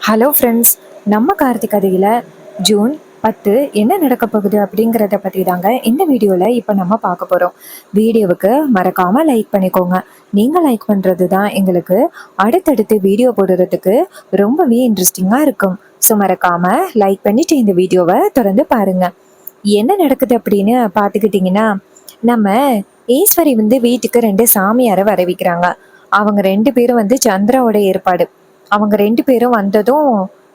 Hello friends, நம்ம கார்த்திக் கதையில் June 10 என்ன நடக்க போகுது அப்படிங்கிறத பற்றி தாங்க இந்த வீடியோவில் இப்போ நம்ம பார்க்க போகிறோம். வீடியோவுக்கு மறக்காமல் லைக் பண்ணிக்கோங்க. நீங்கள் லைக் பண்ணுறது தான் எங்களுக்கு அடுத்தடுத்து வீடியோ போடுறதுக்கு ரொம்பவே இன்ட்ரெஸ்டிங்காக இருக்கும். ஸோ மறக்காமல் லைக் பண்ணிவிட்டு இந்த வீடியோவை தொடர்ந்து பாருங்கள். என்ன நடக்குது அப்படின்னு பார்த்துக்கிட்டிங்கன்னா, நம்ம ஈஸ்வரி வீட்டுக்கு 2 சாமியாரை வர வைக்கிறாங்க. அவங்க 2 பேரும் சந்திராவோட ஏற்பாடு. அவங்க 2 பேரும் வந்ததும்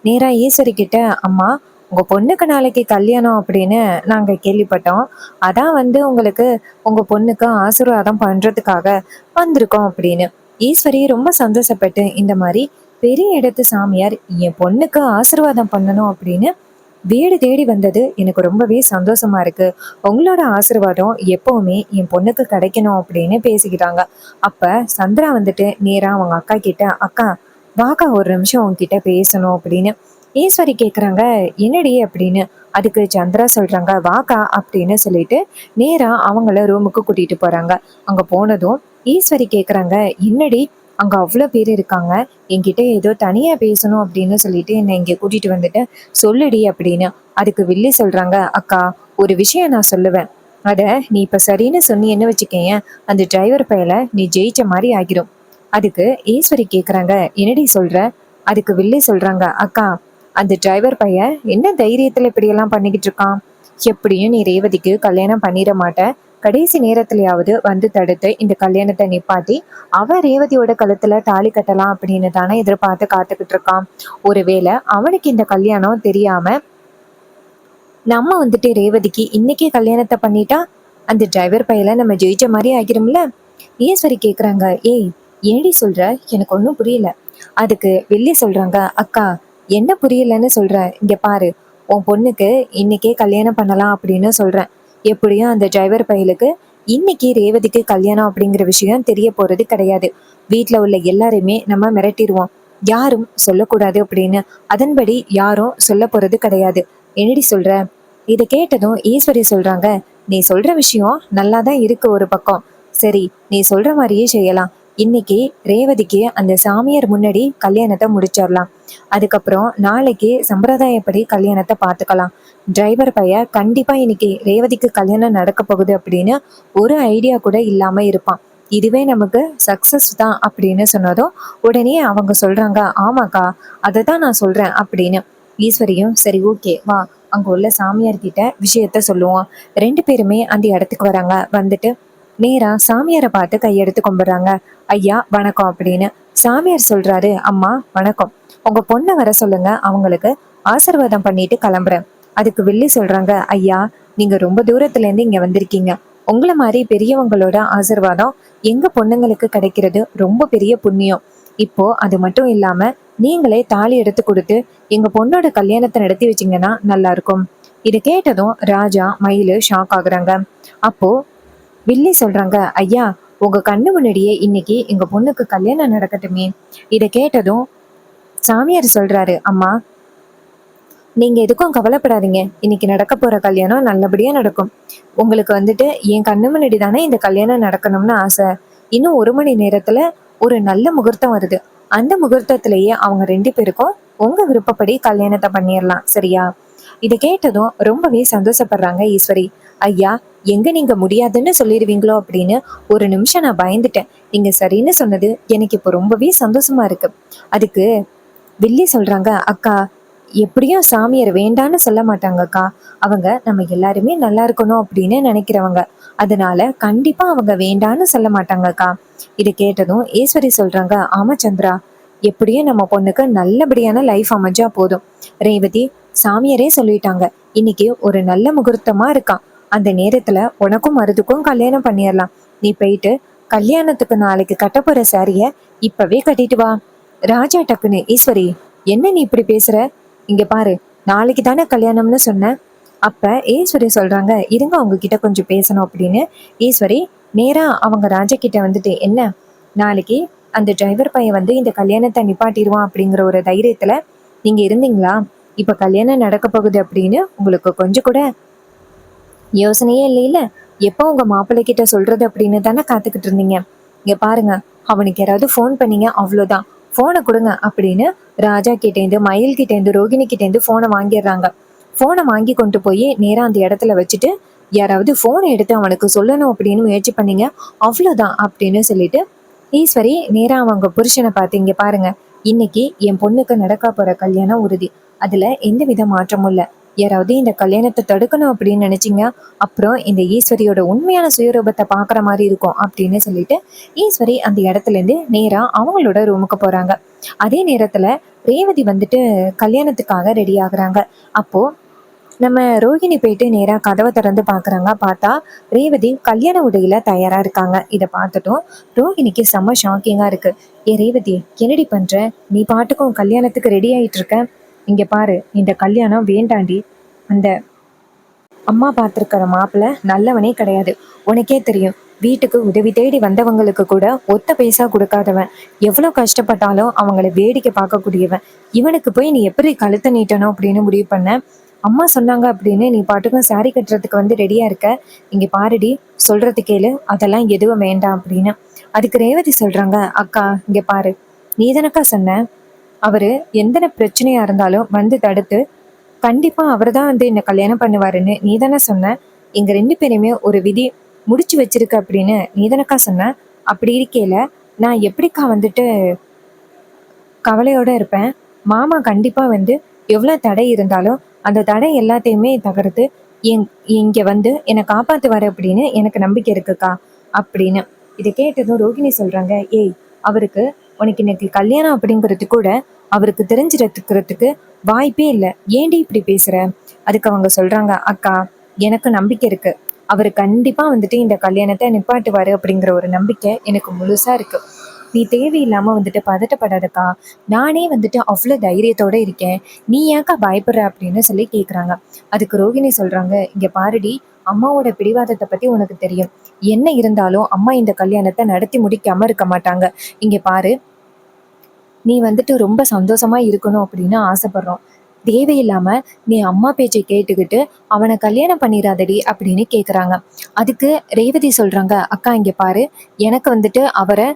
நேரா ஈஸ்வரி கிட்ட, அம்மா உங்க பொண்ணுக்கு நாளைக்கு கல்யாணம் அப்படின்னு நாங்க கேள்விப்பட்டோம். அதான் உங்களுக்கு உங்க பொண்ணுக்கு ஆசீர்வாதம் பண்றதுக்காக வந்திருக்கோம் அப்படின்னு. ஈஸ்வரி ரொம்ப சந்தோஷப்பட்டு, இந்த மாதிரி பெரிய இடத்து சாமியார் என் பொண்ணுக்கு ஆசீர்வாதம் பண்ணணும் அப்படின்னு வீடு தேடி வந்தது எனக்கு ரொம்பவே சந்தோஷமா இருக்கு. உங்களோட ஆசீர்வாதம் எப்பவுமே என் பொண்ணுக்கு கிடைக்கணும் அப்படின்னு பேசிக்கிட்டாங்க. அப்ப சந்திரா நேரா அவங்க அக்கா கிட்ட, அக்கா வாக்கா ஒரு நிமிஷம் உங்ககிட்ட பேசணும் அப்படின்னு. ஈஸ்வரி கேக்குறாங்க, என்னடி அப்படின்னு. அதுக்கு சந்திரா சொல்றாங்க, வாக்கா அப்படின்னு சொல்லிட்டு நேரா அவங்கள ரூமுக்கு கூட்டிட்டு போறாங்க. அங்க போனதும் ஈஸ்வரி கேக்குறாங்க, என்னடி அங்க அவ்வளவு பேர் இருக்காங்க, என்கிட்ட ஏதோ தனியா பேசணும் அப்படின்னு சொல்லிட்டு என்னை இங்க கூட்டிட்டு வந்துட்டு சொல்லுடி அப்படின்னு. அதுக்கு வில்லி சொல்றாங்க, அக்கா ஒரு விஷயம் நான் சொல்லுவேன், அத நீ இப்ப சரின்னு சொன்னீன்னு வச்சுக்கேன், அந்த டிரைவர் பையல நீ ஜெயிச்ச மாதிரி ஆகிரும். அதுக்கு ஈஸ்வரி கேக்குறாங்க, என்னடி சொல்ற? அதுக்கு வில்லி சொல்றாங்க, அக்கா அந்த டிரைவர் பையன் என்ன தைரியத்துல இப்படி எல்லாம் பண்ணிக்கிட்டு இருக்கான்? எப்படியும் நீ ரேவதிக்கு கல்யாணம் பண்ணிட மாட்ட, கடைசி நேரத்திலேயாவது தடுத்து இந்த கல்யாணத்தை நிப்பாட்டி அவன் ரேவதியோட கழுத்துல தாலி கட்டலாம் அப்படின்னு தானே எதிர்பார்த்து காத்துக்கிட்டு இருக்கான். ஒருவேளை அவனுக்கு இந்த கல்யாணம் தெரியாம நம்ம ரேவதிக்கு இன்னைக்கே கல்யாணத்தை பண்ணிட்டா அந்த டிரைவர் பையல நம்ம ஜெயிச்ச மாதிரி ஆகிரும்ல. ஈஸ்வரி கேக்குறாங்க, ஏய் ஏடி சொல்ற? எனக்கு ஒன்றும் புரியல. அதுக்கு வெள்ளி சொல்றாங்க, அக்கா என்ன புரியலன்னு சொல்ற? இங்க பாரு, உன் பொண்ணுக்கு இன்னைக்கே கல்யாணம் பண்ணலாம் அப்படின்னு சொல்றேன். எப்படியும் அந்த டிரைவர் பையலுக்கு இன்னைக்கு ரேவதிக்கு கல்யாணம் அப்படிங்கிற விஷயம் தெரிய போறது கிடையாது. வீட்டுல உள்ள எல்லாருமே நம்ம மிரட்டிடுவோம், யாரும் சொல்லக்கூடாது அப்படின்னு. அதன்படி யாரும் சொல்ல போறது கிடையாது. என்னடி சொல்ற? இதை கேட்டதும் ஈஸ்வரி சொல்றாங்க, நீ சொல்ற விஷயம் நல்லா தான் இருக்கு ஒரு பக்கம். சரி, நீ சொல்ற மாதிரியே செய்யலாம். இன்னைக்கு ரேவதிக்கு அந்த சாமியார் முன்னாடி கல்யாணத்தை முடிச்சிடலாம். அதுக்கப்புறம் நாளைக்கு சம்பிரதாயப்படி கல்யாணத்தை பார்த்துக்கலாம். டிரைவர் பையன் கண்டிப்பா இன்னைக்கு ரேவதிக்கு கல்யாணம் நடக்க போகுது அப்படின்னு ஒரு ஐடியா கூட இல்லாம இருப்பான். இதுவே நமக்கு சக்சஸ் தான் அப்படின்னு சொன்னதும் உடனே அவங்க சொல்றாங்க, ஆமாக்கா அதை தான் நான் சொல்றேன் அப்படின்னு. ஈஸ்வரியும் சரி ஓகே வா, அங்க உள்ள சாமியார் கிட்ட விஷயத்த சொல்லுவோம். 2 பேருமே அந்த இடத்துக்கு வராங்க. நேரா சாமியாரை பார்த்து கையெடுத்து கும்பிடுறாங்க. ஐயா வணக்கம் அப்படின்னு. சாமியார் சொல்றாரு, அம்மா வணக்கம், உங்க பொண்ணை வர சொல்லுங்க, அவங்களுக்கு ஆசீர்வாதம் பண்ணிட்டு கிளம்புறேன். அதுக்கு வில்லி சொல்றாங்க, ஐயா நீங்க ரொம்ப தூரத்துல இருந்து இங்க வந்திருக்கீங்க. உங்களை மாதிரி பெரியவங்களோட ஆசீர்வாதம் எங்க பொண்ணுங்களுக்கு கிடைக்கிறது ரொம்ப பெரிய புண்ணியம். இப்போ அது மட்டும் இல்லாம நீங்களே தாலி எடுத்து கொடுத்து எங்க பொண்ணோட கல்யாணத்தை நடத்தி வச்சீங்கன்னா நல்லா இருக்கும். இது கேட்டதும் ராஜா மயிலு ஷாக் ஆகுறாங்க. அப்போ வில்லி சொல்றாங்க, ஐயா உங்க கண்ணு முன்னாடியே இன்னைக்கு எங்க பொண்ணுக்கு கல்யாணம் நடக்கட்டுமே. இதை கேட்டதும் சாமியார் சொல்றாரு, அம்மா நீங்க எதுக்கும் கவலைப்படாதீங்க, இன்னைக்கு நடக்க போற கல்யாணம் நல்லபடியா நடக்கும். உங்களுக்கு என் கண்ணு முன்னாடி தானே இந்த கல்யாணம் நடக்கணும்னு ஆசை. இன்னும் 1 மணி நேரத்துல ஒரு நல்ல முகூர்த்தம் வருது. அந்த முகூர்த்தத்திலேயே அவங்க 2 பேருக்கும் உங்க விருப்பப்படி கல்யாணத்தை பண்ணிடலாம், சரியா? இதை கேட்டதும் ரொம்பவே சந்தோஷப்படுறாங்க ஈஸ்வரி. ஐயா எங்க நீங்க முடியாதுன்னு சொல்லிடுவீங்களோ அப்படின்னு ஒரு நிமிஷம் நான் பயந்துட்டேன். நீங்க சரின்னு சொன்னது எனக்கு இப்போ ரொம்பவே சந்தோஷமா இருக்கு. அதுக்கு வில்லி சொல்றாங்க, அக்கா எப்படியும் சாமியார் வேண்டான்னு சொல்ல மாட்டாங்க அக்கா. அவங்க நம்ம எல்லாருமே நல்லா இருக்கணும் அப்படின்னு நினைக்கிறவங்க. அதனால கண்டிப்பா அவங்க வேண்டான்னு சொல்ல மாட்டாங்க அக்கா. இதை கேட்டதும் ஈஸ்வரி சொல்றாங்க, ஆமா சந்திரா, எப்படியும் நம்ம பொண்ணுக்கு நல்லபடியான லைஃப் அமைஞ்சா போதும். ரேவதி சாமியாரே சொல்லிட்டாங்க, இன்னைக்கு ஒரு நல்ல முகூர்த்தமா இருக்கான். அந்த நேரத்துல உனக்கும் மருதுக்கும் கல்யாணம் பண்ணிடலாம். நீ போயிட்டு கல்யாணத்துக்கு நாளைக்கு கட்ட போற சாரிய இப்பவே கட்டிட்டு வா. ராஜா டக்குன்னு, ஈஸ்வரி என்ன நீ இப்படி பேசுற? இங்க பாரு, நாளைக்கு தானே கல்யாணம்னு சொன்ன. அப்ப ஈஸ்வரி சொல்றாங்க, இருங்க உங்ககிட்ட கொஞ்சம் பேசணும் அப்படின்னு. ஈஸ்வரி நேரா அவங்க ராஜா கிட்ட என்ன நாளைக்கு அந்த டிரைவர் பையன் இந்த கல்யாணத்தை நிப்பாட்டிடுவான் அப்படிங்கிற ஒரு தைரியத்துல நீங்க இருந்தீங்களா? இப்ப கல்யாணம் நடக்க போகுது அப்படின்னு உங்களுக்கு கொஞ்சம் கூட யோசனையே இல்லையில. எப்போ உங்க மாப்பிள்ளை கிட்ட சொல்றது அப்படின்னு தானே காத்துக்கிட்டு இருந்தீங்க. இங்க பாருங்க, அவனுக்கு யாராவது ஃபோன் பண்ணீங்க அவ்வளோதான், ஃபோனை கொடுங்க அப்படின்னு ராஜா கிட்டேருந்து, மயில் கிட்டேருந்து, ரோகிணி கிட்டேருந்து ஃபோனை வாங்கிடுறாங்க. ஃபோனை வாங்கி கொண்டு போய் நேரா அந்த இடத்துல வச்சுட்டு, யாராவது ஃபோனை எடுத்து அவனுக்கு சொல்லணும் அப்படின்னு முயற்சி பண்ணீங்க, அவ்வளோதான் அப்படின்னு சொல்லிட்டு ஈஸ்வரி நேரா அவங்க புருஷனை பார்த்து, இங்க பாருங்க, இன்னைக்கு என் பொண்ணுக்கு நடக்க போற கல்யாணம் உறுதி. அதுல எந்த வித மாற்றமும் இல்ல. யாராவது இந்த கல்யாணத்தை தடுக்கணும் அப்படின்னு நினைச்சீங்க, அப்புறம் இந்த ஈஸ்வரியோட உண்மையான சுயரூபத்தை பாக்குற மாதிரி இருக்கும் அப்படின்னு சொல்லிட்டு ஈஸ்வரி அந்த இடத்துல இருந்து நேரா அவங்களோட ரூமுக்கு போறாங்க. அதே நேரத்துல ரேவதி வந்துட்டு கல்யாணத்துக்காக ரெடி ஆகுறாங்க. அப்போ நம்ம ரோகிணி போயிட்டு நேரா கதவை திறந்து பாக்குறாங்க. பார்த்தா ரேவதி கல்யாண உடையில தயாரா இருக்காங்க. இதை பார்த்துட்டும் ரோகிணிக்கு செம்ம ஷாக்கிங்கா இருக்கு. ஏ ரேவதி, என்னடி பண்ற? நீ பாட்டுக்கும் கல்யாணத்துக்கு ரெடி ஆயிட்டு இருக்க. இங்க பாரு, இந்த கல்யாணம் வேண்டாண்டி. அந்த அம்மா பார்த்துருக்கிற மாப்பிள்ளை நல்லவனே கிடையாது. உனக்கே தெரியும், வீட்டுக்கு உதவி தேடி வந்தவங்களுக்கு கூட ஒத்த பைசா கொடுக்காதவன், எவ்வளோ கஷ்டப்பட்டாலும் அவங்கள வேடிக்கை பார்க்கக்கூடியவன். இவனுக்கு போய் நீ எப்படி கழுத்தை நீட்டணும் அப்படின்னு முடிவு பண்ண? அம்மா சொன்னாங்க அப்படின்னு நீ பாட்டுக்கும் சாரி கட்டுறதுக்கு வந்து ரெடியா இருக்க. இங்க பாருடி, சொல்றது கேளு, அதெல்லாம் எதுவும் வேண்டாம் அப்படின்னு. அதுக்கு ரேவதி சொல்றாங்க, அக்கா இங்க பாரு, நீ தானக்கா சொன்ன அவரு எந்த பிரச்சனையா இருந்தாலும் வந்து தடுத்து கண்டிப்பா அவர்தான் வந்து என்ன கல்யாணம் பண்ணுவாருன்னு நீ தானே சொன்ன. எங்க 2 பேரையுமே ஒரு விதி முடிச்சு வச்சிருக்கு அப்படின்னு நீ தானக்கா சொன்ன. அப்படி இருக்கையில நான் எப்படிக்கா வந்துட்டு கவலையோட இருப்பேன்? மாமா கண்டிப்பா வந்து எவ்வளவு தடை இருந்தாலும் அந்த தடை எல்லாத்தையுமே தகர்த்து இங்க வந்து என்னை காப்பாத்துவாரு அப்படின்னு எனக்கு நம்பிக்கை இருக்குக்கா அப்படின்னு. இதை கேட்டதும் ரோகிணி சொல்றாங்க, ஏய், அவருக்கு உனக்கு இன்னைக்கு கல்யாணம் அப்படிங்கிறது கூட அவருக்கு தெரிஞ்சிடத்துக்கிறதுக்கு வாய்ப்பே இல்லை. ஏண்டி இப்படி பேசுற? அதுக்கு அவங்க சொல்றாங்க, அக்கா எனக்கு நம்பிக்கை இருக்கு, அவர் கண்டிப்பா வந்துட்டு இந்த கல்யாணத்தை நிப்பாட்டுவாரு அப்படிங்கிற ஒரு நம்பிக்கை எனக்கு முழுசா இருக்கு. நீ தேவையில்லாம வந்துட்டு பதட்டப்படாதக்கா, நானே வந்துட்டு அவ்வளோ தைரியத்தோட இருக்கேன், நீ ஏன்க்கா பயப்படுற அப்படின்னு சொல்லி கேக்குறாங்க. அதுக்கு ரோகிணி சொல்றாங்க, இங்க பாருடி, அம்மாவோட பிடிவாதத்தை பத்தி உனக்கு தெரியும். என்ன இருந்தாலும் அம்மா இந்த கல்யாணத்தை நடத்தி முடிக்காம இருக்க மாட்டாங்க. இங்க பாரு, நீ வந்துட்டு ரொம்ப சந்தோஷமா இருக்கணும் அப்படின்னு ஆசைப்படுறோம். தேவையில்லாம நீ அம்மா பேச்சை கேட்டுக்கிட்டு அவனை கல்யாணம் பண்ணிடாதடி அப்படின்னு கேக்குறாங்க. அதுக்கு ரேவதி சொல்றாங்க, அக்கா இங்க பாரு, எனக்கு வந்துட்டு அவரை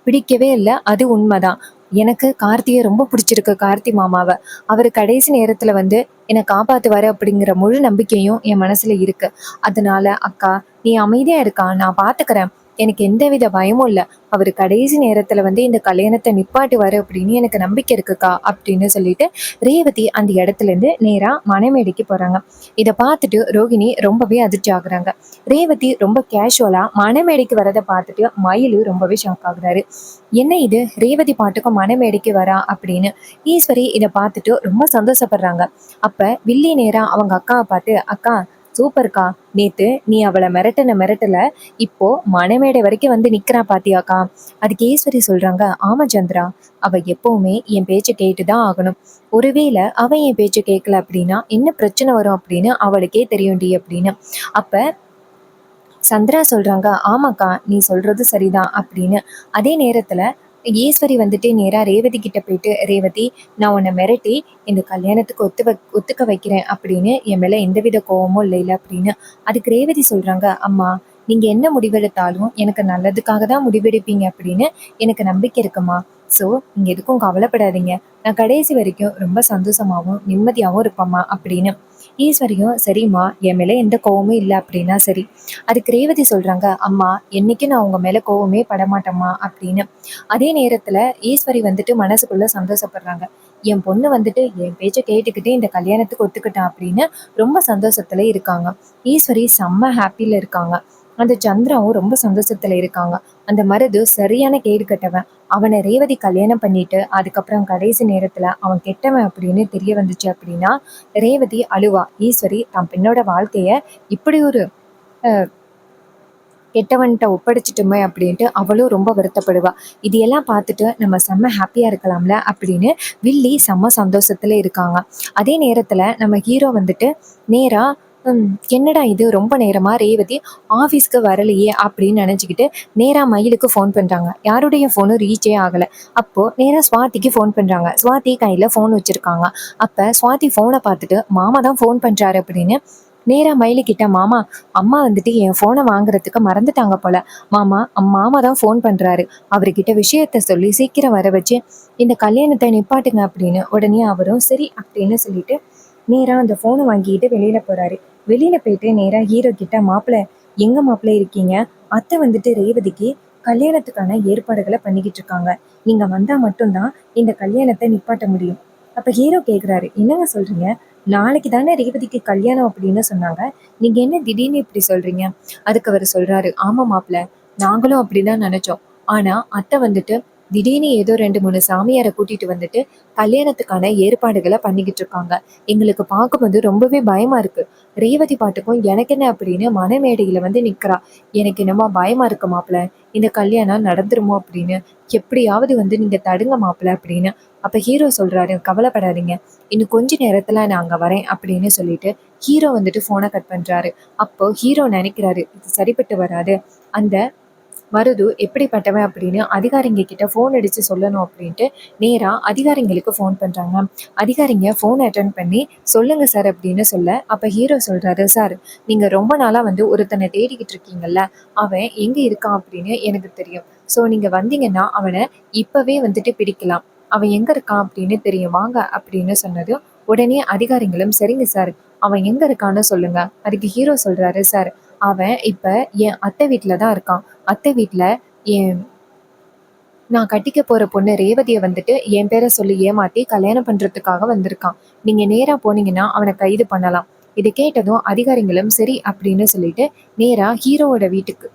பிடிக்கவே இல்லை, அது உண்மைதான். எனக்கு கார்த்தியை ரொம்ப பிடிச்சிருக்கு, கார்த்தி மாமாவை. அவர் கடைசி நேரத்துல வந்து என்னை காப்பாத்துவாரு அப்படிங்கிற முழு நம்பிக்கையும் என் மனசுல இருக்கு. அதனால அக்கா நீ அமைதியா இருக்கா, நான் பாத்துக்கிறேன், எனக்கு எந்தவித பயமும் இல்லை. அவர் கடைசி நேரத்துல வந்து இந்த கல்யாணத்தை நிப்பாட்டுவாரு அப்படின்னு எனக்கு நம்பிக்கை இருக்குக்கா அப்படின்னு சொல்லிட்டு ரேவதி அந்த இடத்துல இருந்து நேரா மணமேடைக்கு போறாங்க. இதை பார்த்துட்டு ரோகிணி ரொம்பவே அதிர்ச்சி ஆகுறாங்க. ரேவதி ரொம்ப கேஷுவலா மணமேடைக்கு வரதை பார்த்துட்டு மயிலு ரொம்பவே ஷாக் ஆகுறாரு. என்ன இது, ரேவதி பாட்டுக்கும் மணமேடைக்கு வரா அப்படின்னு ஈஸ்வரி இதை பார்த்துட்டு ரொம்ப சந்தோஷப்படுறாங்க. அப்ப வில்லி நேரா அவங்க அக்காவை பார்த்து, அக்கா சூப்பர்க்கா, நேத்து நீ அவளை மிரட்டல, இப்போ மணமேடை வரைக்கும் வந்து நிக்கிறா பாத்தியாக்கா. அதுக்கு ஈஸ்வரி சொல்றாங்க, ஆமா சந்திரா, அவ எப்பவுமே என் பேச்சை கேட்டுதான் ஆகணும். ஒருவேளை அவ என் பேச்சை கேட்கல அப்படின்னா என்ன பிரச்சனை வரும் அப்படின்னு அவளுக்கே தெரியும்டி அப்படின்னு. அப்ப சந்திரா சொல்றாங்க, ஆமாக்கா நீ சொல்றது சரிதான் அப்படின்னு. அதே நேரத்துல ஈஸ்வரி வந்துட்டு நேரா ரேவதி கிட்ட போயிட்டு, ரேவதி, நான் உன்னை மிரட்டி இந்த கல்யாணத்துக்கு ஒத்துக்க வைக்கிறேன் அப்படின்னு என் மேல எந்தவித கோவமும் இல்லைல்ல அப்படின்னு. அதுக்கு ரேவதி சொல்றாங்க, அம்மா நீங்க என்ன முடிவெடுத்தாலும் எனக்கு நல்லதுக்காக தான் முடிவெடுப்பீங்க அப்படின்னு எனக்கு நம்பிக்கை இருக்குமா. ஸோ நீங்க எதுக்கும் கவலைப்படாதீங்க, நான் கடைசி வரைக்கும் ரொம்ப சந்தோஷமாவும் நிம்மதியாகவும் இருப்பேம்மா அப்படின்னு. ஈஸ்வரியும் சரிம்மா, என் மேல எந்த கோவமும் இல்லை அப்படின்னா சரி. அதுக்கு ரேவதி சொல்றாங்க, அம்மா என்னைக்கும் நான் உங்க மேல கோவமே படமாட்டேம்மா அப்படின்னு. அதே நேரத்துல ஈஸ்வரி வந்துட்டு மனசுக்குள்ள சந்தோஷப்படுறாங்க. என் பொண்ணு வந்துட்டு என் பேச்சை கேட்டுக்கிட்டு இந்த கல்யாணத்துக்கு ஒத்துக்கிட்டான் அப்படின்னு ரொம்ப சந்தோஷத்துல இருக்காங்க. ஈஸ்வரி செம்ம ஹாப்பில இருக்காங்க. அந்த சந்திராவும் ரொம்ப சந்தோஷத்துல இருக்காங்க. அந்த மருது சரியான கேடு கட்டவன், அவனை ரேவதி கல்யாணம் பண்ணிட்டு அதுக்கப்புறம் கடைசி நேரத்துல அவன் கெட்டவன் அப்படின்னு தெரிய வந்துச்சு அப்படின்னா ரேவதி அழுவா. ஈஸ்வரி தன் பெண்ணோட வாழ்க்கைய இப்படி ஒரு கெட்டவன்கிட்ட ஒப்படைச்சிட்டுமே அப்படின்ட்டு அவளும் ரொம்ப வருத்தப்படுவா. இது எல்லாம் பார்த்துட்டு நம்ம செம்ம ஹாப்பியா இருக்கலாம்ல அப்படின்னு வில்லி செம்ம சந்தோஷத்துல இருக்காங்க. அதே நேரத்துல நம்ம ஹீரோ வந்துட்டு நேரா என்னடா இது, ரொம்ப நேரமா ரேவதி ஆஃபீஸ்க்கு வரலையே அப்படின்னு நினச்சிக்கிட்டு நேராக மயிலுக்கு ஃபோன் பண்ணுறாங்க. யாருடைய ஃபோனும் ரீச்சே ஆகலை. அப்போது நேராக ஸ்வாதிக்கு ஃபோன் பண்ணுறாங்க. ஸ்வாதி கையில் ஃபோன் வச்சுருக்காங்க. அப்போ ஸ்வாதி ஃபோனை பார்த்துட்டு மாமா தான் ஃபோன் பண்ணுறாரு அப்படின்னு நேரா மயிலு கிட்ட, மாமா அம்மா வந்துட்டு என் ஃபோனை வாங்குறதுக்கு மறந்துட்டாங்க போல. மாமா மாமா தான் ஃபோன் பண்றாரு. அவர்கிட்ட விஷயத்த சொல்லி சீக்கிரம் வர வச்சு இந்த கல்யாணத்தை நிப்பாட்டுங்க அப்படின்னு. உடனே அவரும் சரி அப்படின்னு சொல்லிட்டு நேரா அந்த ஃபோனை வாங்கிட்டு வெளியில போறாரு. வெளியில போயிட்டு நேரா ஹீரோ கிட்ட, மாப்பிள்ள எங்க மாப்பிள்ள இருக்கீங்க? அத்தை வந்துட்டு ரேவதிக்கு கல்யாணத்துக்கான ஏற்பாடுகளை பண்ணிக்கிட்டு இருக்காங்க. நீங்க வந்தா மட்டும்தான் இந்த கல்யாணத்தை நிப்பாட்ட முடியும். அப்ப ஹீரோ கேக்குறாரு, என்னங்க சொல்றீங்க? நாளைக்கு தானே ரேவதிக்கு கல்யாணம் அப்படின்னு சொன்னாங்க. நீங்க என்ன திடீர்னு இப்படி சொல்றீங்க? அதுக்கு அவர் சொல்றாரு, ஆமா மாப்பிள்ள, நாங்களும் அப்படிதான் நினைச்சோம். ஆனா அத்தை வந்துட்டு திடீர்னு ஏதோ 2 3 சாமியாரை கூட்டிட்டு வந்துட்டு கல்யாணத்துக்கான ஏற்பாடுகளை பண்ணிக்கிட்டு இருக்காங்க. எங்களுக்கு பார்க்கும்போது ரொம்பவே பயமா இருக்கு. ரேவதி பாட்டுக்கும் எனக்கு என்ன அப்படின்னு மனமேடையில வந்து நிக்கிறா. எனக்கு என்னமோ பயமா இருக்கு மாப்பிள்ள, இந்த கல்யாணம் நடந்துருமோ அப்படின்னு. எப்படியாவது வந்து நீங்க தடுங்க மாப்பிள்ள அப்படின்னு. அப்ப ஹீரோ சொல்றாரு, கவலைப்படாதீங்க, இன்னும் கொஞ்ச நேரத்துல நான் அங்க வரேன் அப்படின்னு சொல்லிட்டு ஹீரோ வந்துட்டு போனை கட் பண்றாரு. அப்போ ஹீரோ நினைக்கிறாரு, இது சரிப்பட்டு வராது. அந்த மருது எப்படிப்பட்டவன் அப்படின்னு அதிகாரிங்க கிட்ட ஃபோன் அடிச்சு சொல்லணும் அப்படின்ட்டு நேரா அதிகாரிங்களுக்கு ஃபோன் பண்றாங்க. அதிகாரிங்க ஃபோன் அட்டன் பண்ணி சொல்லுங்க சார் அப்படின்னு சொல்ல, அப்ப ஹீரோ சொல்றாரு, சார் நீங்க ரொம்ப நாளா வந்து ஒருத்தனை தேடிக்கிட்டு இருக்கீங்கல்ல, அவன் எங்க இருக்கான் அப்படின்னு எனக்கு தெரியும். ஸோ நீங்க வந்தீங்கன்னா அவனை இப்பவே வந்துட்டு பிடிக்கலாம். அவன் எங்க இருக்கான் அப்படின்னு தெரியும், வாங்க அப்படின்னு சொன்னதும் உடனே அதிகாரிகளும் சரிங்க சார், அவன் எங்க இருக்கான்னு சொல்லுங்க. அதுக்கு ஹீரோ சொல்றாரு, சார் அவன் இப்ப என் அத்தை வீட்டுல தான் இருக்கான். அத்தை வீட்ல என் நான் கட்டிக்க போற பொண்ணு ரேவதிய வந்துட்டு என் பேரை சொல்லி ஏமாத்தி கல்யாணம் பண்றதுக்காக வந்திருக்கான். நீங்க நேரா போனீங்கன்னா அவனை கைது பண்ணலாம். இதை கேட்டதும் அதிகாரிகளும் சரி அப்படின்னு சொல்லிட்டு நேரா ஹீரோவோட வீட்டுக்கு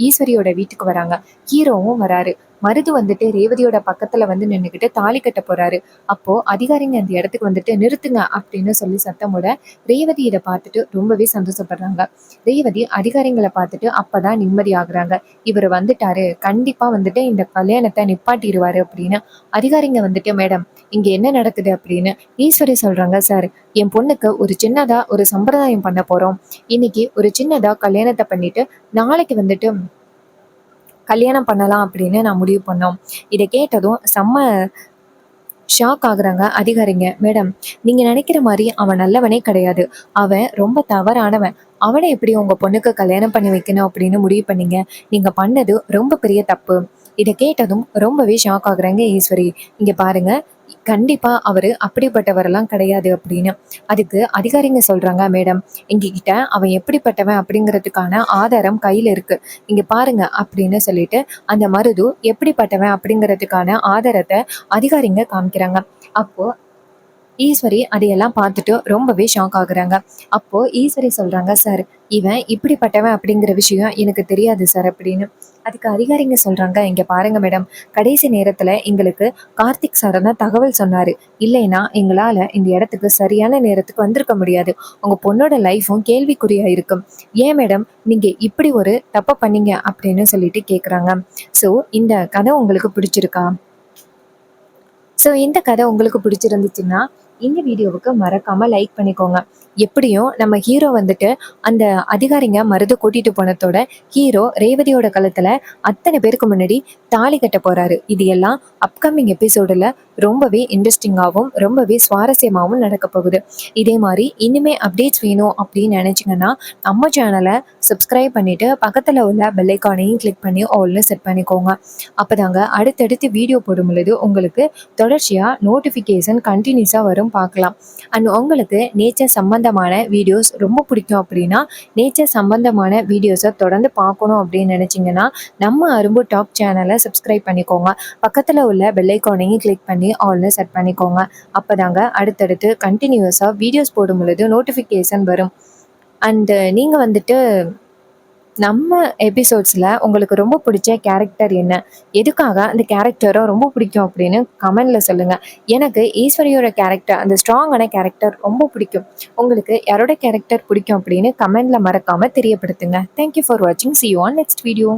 ஈஸ்வரியோட வீட்டுக்கு வராங்க. ஹீரோவும் வராரு. மருது வந்துட்டு ரேவதியோட பக்கத்துல வந்து நின்னுக்கிட்டு தாலி கட்ட போறாரு. அப்போ அதிகாரிங்க அந்த இடத்துக்கு வந்துட்டு நிறுத்துங்க அப்படின்னு சொல்லி சத்தமோட ரேவதி இதை பார்த்துட்டு ரொம்பவே சந்தோஷப்படுறாங்க. ரேவதி அதிகாரிங்களை பார்த்துட்டு அப்பதான் நிம்மதி ஆகுறாங்க. இவர் வந்துட்டாரு, கண்டிப்பா வந்துட்டு இந்த கல்யாணத்தை நிப்பாட்டிடுவாரு அப்படின்னு. அதிகாரிங்க வந்துட்டு, மேடம் இங்க என்ன நடக்குது அப்படின்னு. ஈஸ்வரி சொல்றாங்க, சார் என் பொண்ணுக்கு ஒரு சின்னதா ஒரு சம்பிரதாயம் பண்ண போறோம். இன்னைக்கு ஒரு சின்னதா கல்யாணத்தை பண்ணிட்டு நாளைக்கு வந்துட்டு கல்யாணம் பண்ணலாம் அப்படின்னு நான் முடிவு பண்ணோம். இதை கேட்டதும் செம்ம ஷாக் ஆகுறாங்க அதிகாரிங்க. மேடம் நீங்க நினைக்கிற மாதிரி அவன் நல்லவனே கிடையாது. அவன் ரொம்ப தவறானவன். அவனை எப்படி உங்க பொண்ணுக்கு கல்யாணம் பண்ணி வைக்கணும் அப்படின்னு முடிவு பண்ணீங்க? நீங்க பண்ணது ரொம்ப பெரிய தப்பு. இதை கேட்டதும் ரொம்பவே ஷாக் ஆகுறாங்க ஈஸ்வரி. இங்க பாருங்க, கண்டிப்பா அவரு அப்படிப்பட்டவரெல்லாம் கிடையாது அப்படின்னு. அதுக்கு அதிகாரிங்க சொல்றாங்க, மேடம் எங்ககிட்ட அவன் எப்படிப்பட்டவன் அப்படிங்கிறதுக்கான ஆதாரம் கையில இருக்கு, இங்க பாருங்க அப்படின்னு சொல்லிட்டு அந்த மருது எப்படிப்பட்டவன் அப்படிங்கிறதுக்கான ஆதாரத்தை அதிகாரிங்க காமிக்கிறாங்க. அப்போ ஈஸ்வரி அதையெல்லாம் பார்த்துட்டு ரொம்பவே ஷாக் ஆகுறாங்க. அப்போ ஈஸ்வரி சொல்றாங்க, சார் இவன் இப்படிப்பட்டவன் அப்படிங்கிற விஷயம் எனக்கு தெரியாது சார் அப்படின்னு. அதுக்கு அதிகாரிங்க சொல்றாங்க, இங்க பாருங்க மேடம், கடைசி நேரத்துல எங்களுக்கு கார்த்திக் சார் தான் தகவல் சொன்னாரு. இல்லைன்னா எங்களால இந்த இடத்துக்கு சரியான நேரத்துக்கு வந்திருக்க முடியாது. உங்க பொண்ணோட லைஃபும் கேள்விக்குறியா இருக்கும். ஏன் மேடம் நீங்க இப்படி ஒரு தப்ப பண்ணீங்க அப்படின்னு சொல்லிட்டு கேக்குறாங்க. ஸோ இந்த கதை உங்களுக்கு பிடிச்சிருக்கா? ஸோ இந்த கதை உங்களுக்கு பிடிச்சிருந்துச்சுன்னா இந்த வீடியோவுக்கு மறக்காம லைக் பண்ணிக்கோங்க. எப்படியும் நம்ம ஹீரோ வந்துட்டு அந்த அதிகாரிங்க மருது கூட்டிட்டு போனதோட ஹீரோ ரேவதியோட கழுத்துல அத்தனை பேருக்கு முன்னாடி தாலி கட்ட போறாரு. இது எல்லாம் அப்கமிங் எபிசோடுல ரொம்பவே இன்ட்ரெஸ்டிங்காகவும் ரொம்பவே சுவாரஸ்யமாகவும் நடக்க போகுது. இதே மாதிரி இனிமே அப்டேட்ஸ் வேணும் அப்படின்னு நினைச்சீங்கன்னா நம்ம சேனலை சப்ஸ்கிரைப் பண்ணிட்டு பக்கத்துல உள்ள பெல் ஐக்கானையும் கிளிக் பண்ணி ஆல்னு செட் பண்ணிக்கோங்க. அப்பதாங்க அடுத்தடுத்து வீடியோ போடும் பொழுது உங்களுக்கு தொடர்ச்சியாக நோட்டிஃபிகேஷன் கண்டினியூஸாக வரும், பார்க்கலாம். அண்ட் உங்களுக்கு நேச்சர் சம்பந்தமான வீடியோஸ் ரொம்ப பிடிக்கும் அப்படின்னா நேச்சர் சம்பந்தமான வீடியோஸை தொடர்ந்து பார்க்கணும் அப்படின்னு நினச்சிங்கன்னா நம்ம அரும்பு டாப் சேனலை சப்ஸ்கிரைப் பண்ணிக்கோங்க. பக்கத்தில் உள்ள பெல் ஐக்கானையும் கிளிக் பண்ணி ஆல்னு செட் பண்ணிக்கோங்க. அப்போ தாங்க அடுத்தடுத்து கண்டினியூஸாக வீடியோஸ் போடும் பொழுது நோட்டிஃபிகேஷன் வரும். அண்டு நீங்கள் வந்துட்டு நம்ம எபிசோட்ஸில் உங்களுக்கு ரொம்ப பிடிச்ச கேரக்டர் என்ன, எதுக்காக அந்த கேரக்டரை ரொம்ப பிடிக்கும் அப்படின்னு கமெண்டில் சொல்லுங்கள். எனக்கு ஈஸ்வரியோட கேரக்டர், அந்த ஸ்ட்ராங்கான கேரக்டர் ரொம்ப பிடிக்கும். உங்களுக்கு யாரோட கேரக்டர் பிடிக்கும் அப்படின்னு கமெண்டில் மறக்காமல் தெரியப்படுத்துங்க. தேங்க்யூ ஃபார் வாட்சிங். see you on next video.